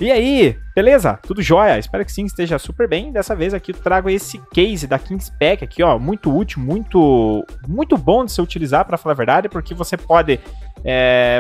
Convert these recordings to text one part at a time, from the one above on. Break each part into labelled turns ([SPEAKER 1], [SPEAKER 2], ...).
[SPEAKER 1] E aí, beleza? Tudo jóia? Espero que sim, esteja super bem. Dessa vez aqui eu trago esse case da Kingspec aqui, ó, muito útil, muito bom de se utilizar, para falar a verdade, porque você pode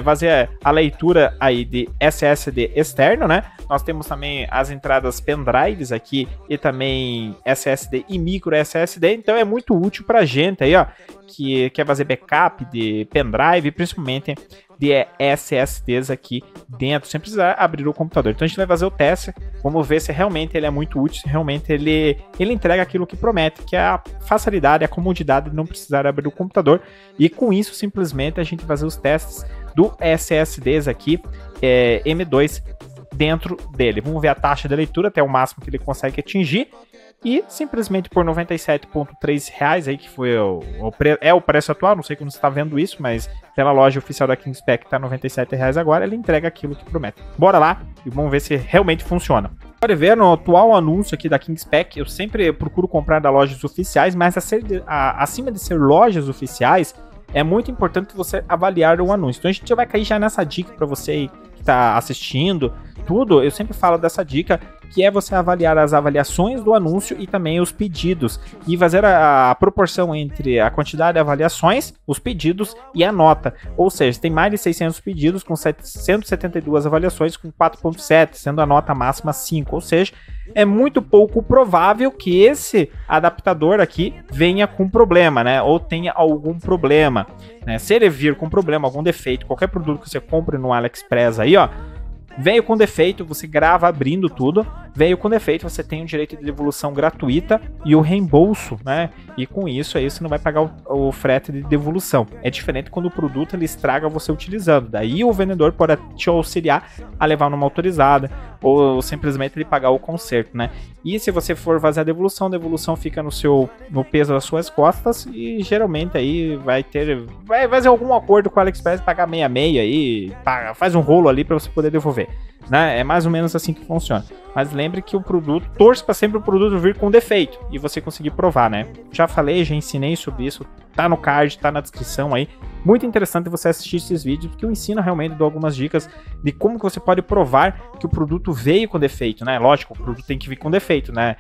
[SPEAKER 1] fazer a leitura aí de SSD externo, né? Nós temos também as entradas pendrives aqui e também SSD e micro SSD, então é muito útil pra gente aí, ó, que quer fazer backup de pendrive, principalmente de SSDs aqui dentro, sem precisar abrir o computador. Então a gente vai fazer o teste, vamos ver se realmente ele é muito útil, se realmente ele entrega aquilo que promete, que é a facilidade, a comodidade de não precisar abrir o computador, e com isso simplesmente a gente vai fazer os testes do SSDs aqui, M2 dentro dele. Vamos ver a taxa de leitura até o máximo que ele consegue atingir. E simplesmente por R$ 97,3 aí, que foi o preço atual, não sei como você está vendo isso, mas pela loja oficial da Kingspec está R$ 97,00 agora, ele entrega aquilo que promete. Bora lá e vamos ver se realmente funciona. Pode ver no atual anúncio aqui da Kingspec, eu sempre procuro comprar das lojas oficiais, mas acima de ser lojas oficiais, é muito importante você avaliar o anúncio. Então a gente já vai cair já nessa dica para você que está assistindo tudo. Eu sempre falo dessa dica, que é você avaliar as avaliações do anúncio e também os pedidos, e fazer a proporção entre a quantidade de avaliações, os pedidos e a nota. Ou seja, tem mais de 600 pedidos com 172 avaliações com 4.7, sendo a nota máxima 5. Ou seja, é muito pouco provável que esse adaptador aqui venha com problema, né? Ou tenha algum problema, né? Se ele vir com problema, algum defeito, qualquer produto que você compre no AliExpress aí, ó, veio com defeito, você grava abrindo tudo, veio com defeito, você tem o direito de devolução gratuita e o reembolso, né? E com isso aí você não vai pagar o frete de devolução. É diferente quando o produto ele estraga você utilizando. Daí o vendedor pode te auxiliar a levar numa autorizada ou simplesmente ele pagar o conserto, né? E se você for fazer a devolução fica no peso das suas costas, e geralmente aí vai fazer algum acordo com o AliExpress, pagar 66 aí, faz um rolo ali para você poder devolver, né? É mais ou menos assim que funciona. Mas lembre que o produto, torce para sempre o produto vir com defeito e você conseguir provar, né? Já falei, já ensinei sobre isso, tá no card, tá na descrição aí. Muito interessante você assistir esses vídeos, porque eu ensino realmente, dou algumas dicas de como que você pode provar que o produto veio com defeito, né? Lógico, o produto tem que vir com defeito, né?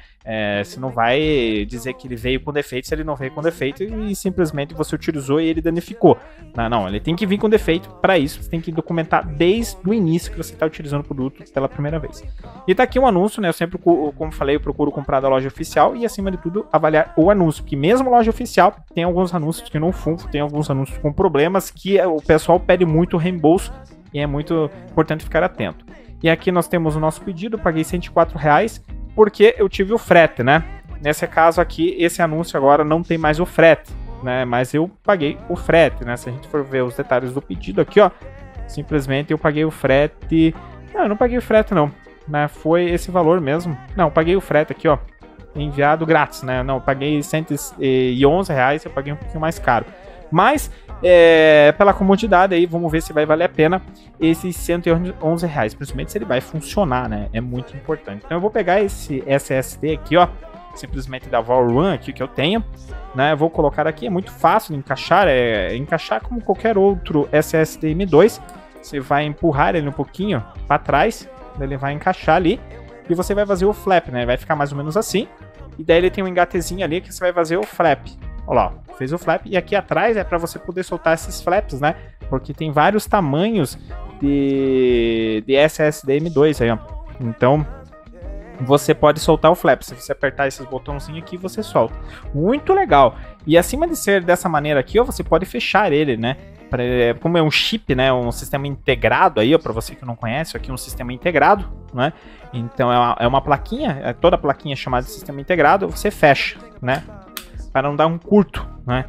[SPEAKER 1] Você não vai dizer que ele veio com defeito se ele não veio com defeito e simplesmente você utilizou e ele danificou. Não, ele tem que vir com defeito. Para isso, você tem que documentar desde o início que você está utilizando o produto pela primeira vez. E tá aqui um anúncio, né? Eu sempre, como falei, eu procuro comprar da loja oficial e, acima de tudo, avaliar o anúncio, porque mesmo loja oficial tem alguns anúncios que não funcionam, tem alguns anúncios com problemas que o pessoal pede muito reembolso, e é muito importante ficar atento. E aqui nós temos o nosso pedido, eu paguei R$104 porque eu tive o frete, né? Nesse caso aqui, esse anúncio agora não tem mais o frete, né? Mas eu paguei o frete, né? Se a gente for ver os detalhes do pedido aqui, ó, simplesmente eu paguei o frete. Não, eu não paguei o frete não, né? Foi esse valor mesmo. Não, eu paguei o frete aqui, ó, enviado grátis, né? Não, eu paguei R$111, eu paguei um pouquinho mais caro. Mas, pela comodidade aí, vamos ver se vai valer a pena esses R$111, principalmente se ele vai funcionar, né? É muito importante. Então eu vou pegar esse SSD aqui, ó, simplesmente da Valrun aqui que eu tenho, né? Eu vou colocar aqui, é muito fácil de encaixar, encaixar como qualquer outro SSD M2. Você vai empurrar ele um pouquinho para trás, ele vai encaixar ali, e você vai fazer o flap, né? Vai ficar mais ou menos assim, e daí ele tem um engatezinho ali que você vai fazer o flap. Olha lá, fez o flap, e aqui atrás é para você poder soltar esses flaps, né? Porque tem vários tamanhos de SSD M2 aí, ó. Então você pode soltar o flap. Se você apertar esses botãozinhos aqui, você solta. Muito legal. E acima de ser dessa maneira aqui, ó, você pode fechar ele, né? Como é um chip, né? Um sistema integrado aí, ó, para você que não conhece, aqui é um sistema integrado, né? Então é uma plaquinha, toda plaquinha é chamada de sistema integrado, você fecha, né? Para não dar um curto, né?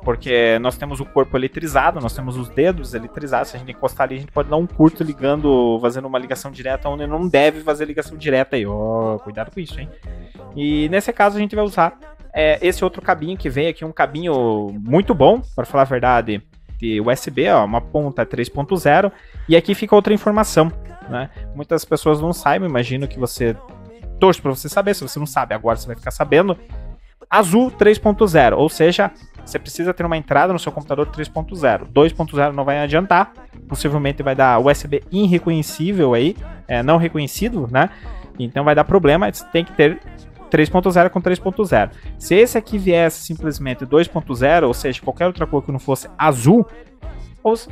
[SPEAKER 1] Porque nós temos o corpo eletrizado, nós temos os dedos eletrizados. Se a gente encostar ali, a gente pode dar um curto ligando, fazendo uma ligação direta onde não deve fazer ligação direta aí. Oh, cuidado com isso, hein? E nesse caso a gente vai usar esse outro cabinho que vem aqui, um cabinho muito bom, para falar a verdade, de USB, ó, uma ponta 3.0, e aqui fica outra informação, né? Muitas pessoas não sabem, imagino que você torce para você saber. Se você não sabe, agora você vai ficar sabendo. Azul 3.0, ou seja, você precisa ter uma entrada no seu computador 3.0. 2.0 não vai adiantar, possivelmente vai dar USB irreconhecível aí, não reconhecido, né? Então vai dar problema, você tem que ter 3.0 com 3.0. Se esse aqui viesse simplesmente 2.0, ou seja, qualquer outra cor que não fosse azul,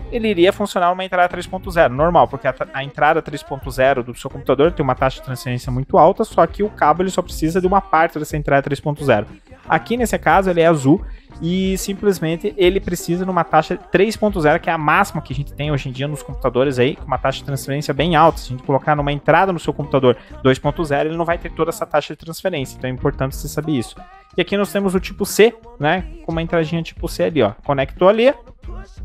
[SPEAKER 1] ele iria funcionar uma entrada 3.0, normal, porque a entrada 3.0 do seu computador tem uma taxa de transferência muito alta, só que o cabo ele só precisa de uma parte dessa entrada 3.0. Aqui nesse caso ele é azul e simplesmente ele precisa de uma taxa 3.0, que é a máxima que a gente tem hoje em dia nos computadores aí, com uma taxa de transferência bem alta. Se a gente colocar numa entrada no seu computador 2.0, ele não vai ter toda essa taxa de transferência, então é importante você saber isso. E aqui nós temos o tipo C, né, com uma entradinha tipo C ali, ó, conectou ali,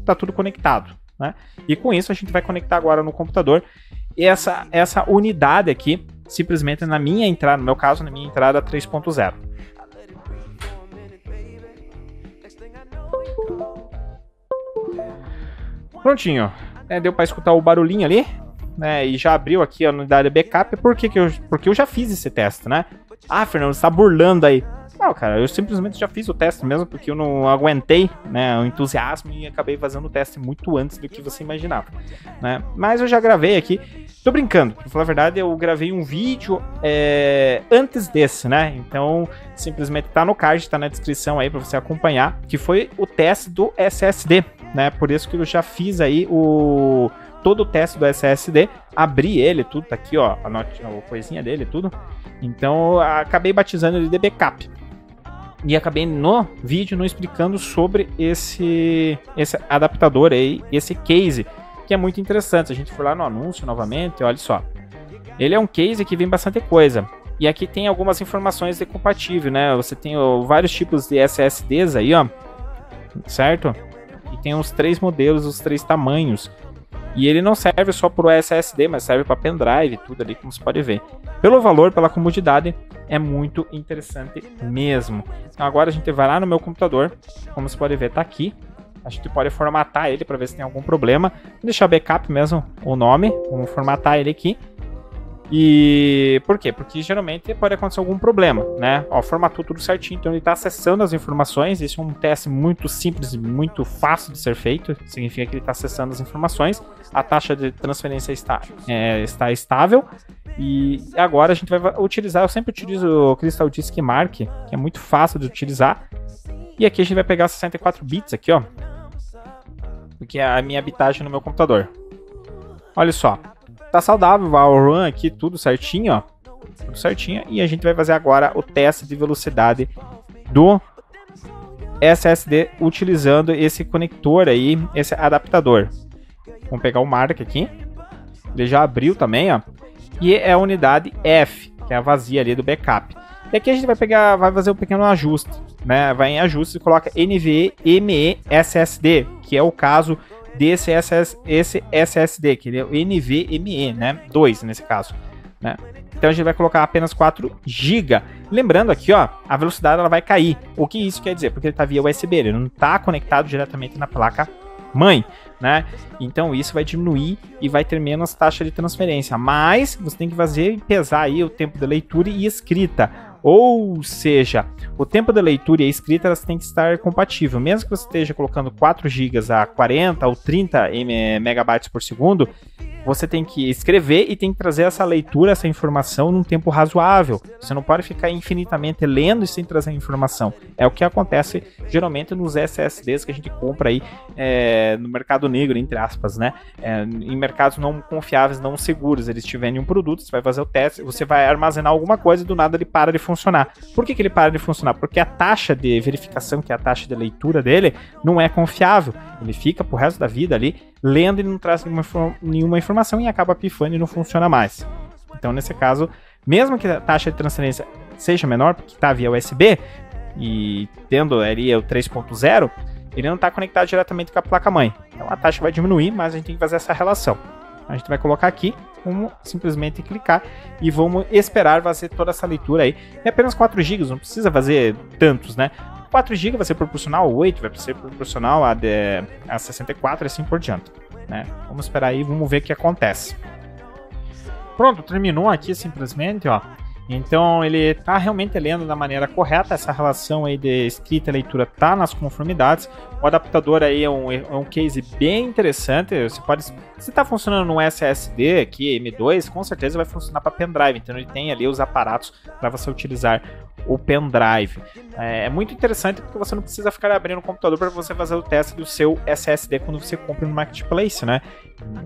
[SPEAKER 1] tá tudo conectado, né? E com isso a gente vai conectar agora no computador essa unidade aqui, simplesmente na minha entrada, no meu caso, na minha entrada 3.0. Prontinho, deu para escutar o barulhinho ali, né? E já abriu aqui a unidade backup. Porque eu já fiz esse teste, né? Ah, Fernando, você tá burlando aí. Não, cara, eu simplesmente já fiz o teste mesmo, porque eu não aguentei, né, o entusiasmo e acabei fazendo o teste muito antes do que você imaginava, né? Mas eu já gravei aqui, tô brincando, pra falar a verdade, eu gravei um vídeo antes desse, né? Então, simplesmente tá no card, tá na descrição aí pra você acompanhar, que foi o teste do SSD, né? Por isso que eu já fiz aí todo o teste do SSD, abri ele, tudo tá aqui, ó, a coisinha dele, tudo. Então, eu acabei batizando ele de backup. E acabei no vídeo não explicando sobre esse adaptador aí, esse case, que é muito interessante. A gente foi lá no anúncio novamente, olha só. Ele é um case que vem bastante coisa. E aqui tem algumas informações de compatível, né? Você tem vários tipos de SSDs aí, ó. Certo? E tem os 3 modelos, os 3 tamanhos. E ele não serve só para o SSD, mas serve para pendrive, tudo ali, como você pode ver. Pelo valor, pela comodidade, é muito interessante mesmo. Então agora a gente vai lá no meu computador, como você pode ver, tá aqui. A gente pode formatar ele para ver se tem algum problema. Vou deixar backup mesmo o nome, vamos formatar ele aqui. E por quê? Porque geralmente pode acontecer algum problema, né? Ó, formatou tudo certinho, então ele está acessando as informações. Esse é um teste muito simples, muito fácil de ser feito. Significa que ele está acessando as informações. A taxa de transferência está estável. E agora a gente vai utilizar, eu sempre utilizo o Crystal Disk Mark, que é muito fácil de utilizar. E aqui a gente vai pegar 64 bits aqui, ó, porque é a minha bitagem no meu computador. Olha só. Tá saudável, vai ao run aqui, tudo certinho, ó. Tudo certinho. E a gente vai fazer agora o teste de velocidade do SSD utilizando esse conector aí, esse adaptador. Vamos pegar o mark aqui. Ele já abriu também, ó. E é a unidade F, que é a vazia ali do backup. E aqui a gente vai fazer um pequeno ajuste, né? Vai em ajustes e coloca NVMe SSD, que é o caso desse esse SSD, que ele é o NVMe, né? 2 nesse caso, né? Então a gente vai colocar apenas 4 GB. Lembrando aqui, ó, a velocidade ela vai cair. O que isso quer dizer? Porque ele está via USB, ele não está conectado diretamente na placa mãe, né? Então isso vai diminuir e vai ter menos taxa de transferência. Mas você tem que fazer e pesar aí o tempo de leitura e escrita. Ou seja, o tempo da leitura e a escrita elas têm que estar compatível. Mesmo que você esteja colocando 4 GB a 40 ou 30 megabytes por segundo, você tem que escrever e tem que trazer essa leitura, essa informação num tempo razoável. Você não pode ficar infinitamente lendo e sem trazer informação. É o que acontece geralmente nos SSDs que a gente compra aí no mercado negro, entre aspas, né? Em mercados não confiáveis, não seguros. Eles te vendem um produto, você vai fazer o teste, você vai armazenar alguma coisa e do nada ele para de funcionar. Por que ele para de funcionar? Porque a taxa de verificação, que é a taxa de leitura dele, não é confiável. Ele fica pro resto da vida ali lendo e não traz nenhuma informação e acaba pifando e não funciona mais. Então, nesse caso, mesmo que a taxa de transferência seja menor, porque está via USB e tendo ali o 3.0, ele não está conectado diretamente com a placa-mãe. Então, a taxa vai diminuir, mas a gente tem que fazer essa relação. A gente vai colocar aqui, vamos simplesmente clicar e vamos esperar fazer toda essa leitura aí. É apenas 4 GB, não precisa fazer tantos, né? 4 GB vai ser proporcional a 8, vai ser proporcional a 64 e assim por diante, né? Vamos esperar aí, vamos ver o que acontece. Pronto, terminou aqui simplesmente, ó. Então ele tá realmente lendo da maneira correta, essa relação aí de escrita e leitura tá nas conformidades. O adaptador aí é um case bem interessante. Você pode, se tá funcionando no SSD aqui, M2, com certeza vai funcionar para pendrive. Então ele tem ali os aparatos para você utilizar o pendrive. É muito interessante porque você não precisa ficar abrindo o computador para você fazer o teste do seu SSD quando você compra no Marketplace, né?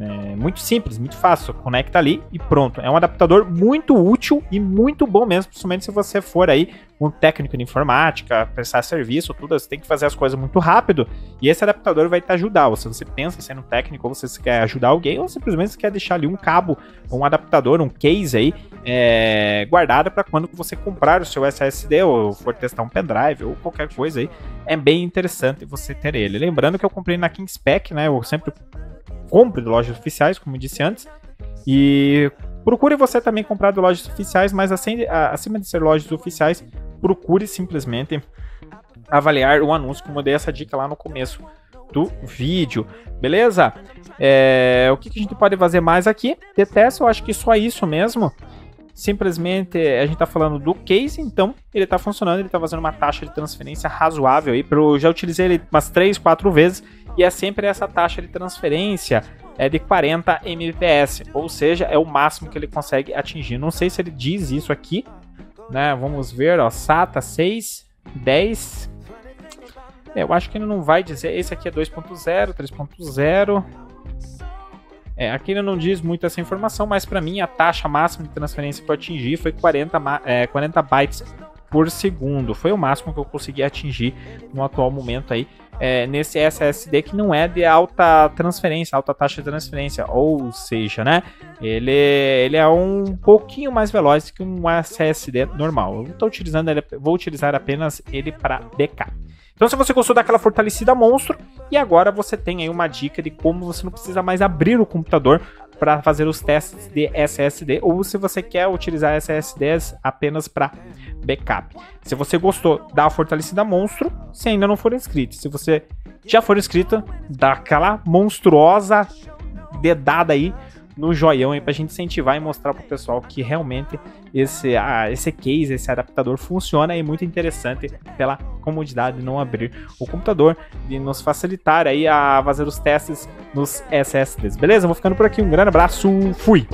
[SPEAKER 1] É muito simples, muito fácil. Conecta ali e pronto. É um adaptador muito útil e muito bom mesmo, principalmente se você for aí um técnico de informática, prestar serviço, tudo, você tem que fazer as coisas muito rápido e esse adaptador vai te ajudar. Ou se você pensa em ser um técnico, ou você quer ajudar alguém, ou simplesmente você quer deixar ali um cabo, um adaptador, um case aí guardado para quando você comprar o seu SSD ou for testar um pendrive ou qualquer coisa aí, é bem interessante você ter ele. Lembrando que eu comprei na Kingspec, né? Eu sempre compro de lojas oficiais, como eu disse antes, e procure você também comprar de lojas oficiais, mas acima de ser lojas oficiais, procure simplesmente avaliar o anúncio, como eu dei essa dica lá no começo do vídeo, beleza? O que a gente pode fazer mais aqui? De teste, eu acho que só isso mesmo. Simplesmente a gente tá falando do case, então ele tá funcionando, ele tá fazendo uma taxa de transferência razoável aí. Eu já utilizei ele umas 3, 4 vezes e é sempre essa taxa de transferência de 40 Mbps, ou seja, é o máximo que ele consegue atingir. Não sei se ele diz isso aqui, né? Vamos ver, ó, SATA 6, 10. Eu acho que ele não vai dizer. Esse aqui é 2.0, 3.0. Aqui ele não diz muito essa informação, mas para mim a taxa máxima de transferência que eu atingi foi 40 bytes por segundo. Foi o máximo que eu consegui atingir no atual momento aí, nesse SSD que não é de alta transferência, alta taxa de transferência, ou seja, né, ele é um pouquinho mais veloz que um SSD normal. Eu vou utilizar apenas ele para backup. Então, se você gostou daquela fortalecida monstro, e agora você tem aí uma dica de como você não precisa mais abrir o computador para fazer os testes de SSD, ou se você quer utilizar SSDs apenas para backup. Se você gostou da fortalecida monstro, se ainda não for inscrito, se você já for inscrito, dá aquela monstruosa dedada aí no joião aí pra gente incentivar e mostrar pro pessoal que realmente esse case, esse adaptador funciona e é muito interessante pela comodidade de não abrir o computador e nos facilitar aí a fazer os testes nos SSDs. Beleza? Vou ficando por aqui, um grande abraço, fui!